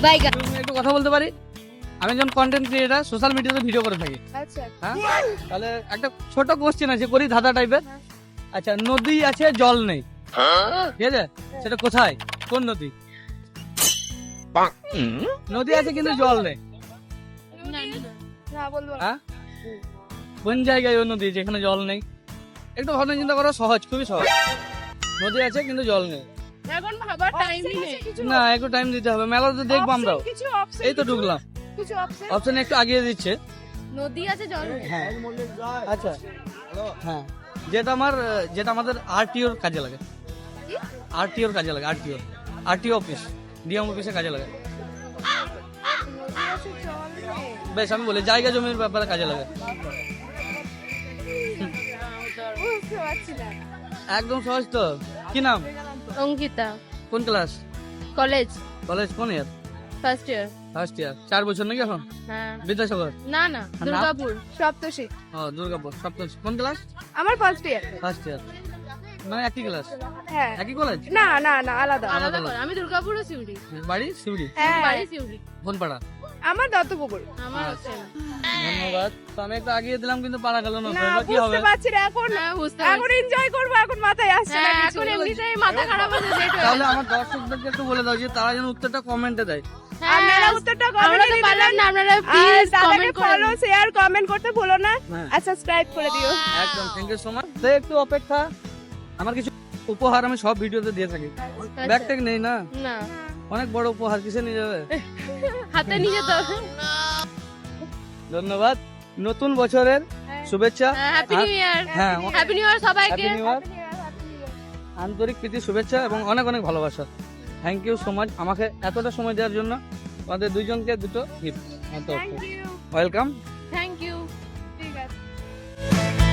বাইগা। একটু কথা বলতে পারি? আমি যখন কন্টেন্ট ক্রিয়েটার, সোশ্যাল মিডিয়াতে ভিডিও করে থাকি। আচ্ছা হ্যাঁ, তাহলে একটা ছোট কোশ্চেন আছে, করি ধাঁধা টাইপের। আচ্ছা, নদী আছে জল নেই, ঠিক আছে? সেটা কোথায়, কোন নদী? নদী আছে কিন্তু জল নেই, না বলবো না। হ্যাঁ? কোন জায়গায় ওই নদী যেখানে জল নেই? একটু ভাবনা চিন্তা করো, সহজ, খুবই সহজ। নদী আছে কিন্তু জল নেই। এখন ভাবার টাইমই নেই। না, একটু টাইম দিতে হবে, মেলাতে দেখবো আমরাও। কিছু অপশন, এই তো ঢুকলাম, কিছু অপশন। অপশন একটু আগিয়ে দিচ্ছে। নদী আছে জল নেই। হ্যাঁ, আচ্ছা, হ্যাঁ, যেটা আমাদের আরটিওর কাজে লাগে। আরটিওর কাজে লাগে, আরটিও অফিস, ডিএম অফিসে কাজে লাগে। বেশ, আমি বলি জায়গা জমির ব্যাপারে কাজে লাগে। বুঝতে পারছি না। একদম সহজ তো। কি নাম? অঙ্কিতা, কোন ক্লাস? কলেজ কলেজ কোন ইয়ার? First year. First year. 4 বছর নাকি এখন? হ্যাঁ। বিদ্যাসাগর? না না, দুর্গাপুর। সপ্তশী। ও, দুর্গাপুর, সপ্তম। কোন ক্লাস? আমার ফার্স্ট ইয়ার। ফার্স্ট ইয়ার, মানে একই ক্লাস, হ্যাঁ। একই কলেজ? না না না, আলাদা। আলাদা করে। আমি দুর্গাপুর ও সিউড়ি। বাড়ি শিউড়ি? হ্যাঁ, বাড়ি সিউড়ি। কোন পাড়া? আমার দত্তপুকুর। আমার হচ্ছে না। ধন্যবাদ। তো আমি একটু আগিয়ে দিলাম কিন্তু পারা গেল না, না তো এবার কি হবে? বুঝতে পারছি না এখন। হ্যাঁ, বুঝতে এখন পারছি। এনজয় করবো, এখন মাথায় আসছে না হ্যাঁ, কিছু। এখন এমনিতেই মাথা খারাপ আছে, লেট হয়ে তাহলে গেছে। আমার দর্শকদেরকে একটু বলে দাও যে তারা যেন উত্তরটা কমেন্টে দেয়। হ্যাঁ, আপনারা উত্তরটা আমরা কমেন্টে তো দিয়ে পারলাম দিবেন। না, আপনারা আর প্লিজ দাদাকে কমেন্ট করে ফলো, শেয়ার, কমেন্ট করতে ভুলো না। হ্যাঁ। আর সাবস্ক্রাইব করে দিও। একদম, থ্যাংক ইউ সো মাচ। তো একটু অপেক্ষা, আমার কিছু উপহার আমি সব ভিডিওতে দিয়ে থাকি। ব্যাগ ট্যাগ নেই না, না, অনেক বড় উপহার, কিসে নিয়ে যাবে? হাতে নিয়ে যেতে হবে। ধন্যবাদ, নতুন বছরের শুভেচ্ছা। Happy new year. হ্যাঁ, হ্যাপি নিউ ইয়ার সবাইকে। হ্যাপি নিউ ইয়ার, আন্তরিক প্রীতি শুভেচ্ছা এবং অনেক অনেক ভালোবাসা। থ্যাংক ইউ সো মাচ আমাকে এতটা সময় দেওয়ার জন্য। আমাদের দুইজনকে দুটো gift. Thank you. Welcome. Thank you. ঠিক আছে।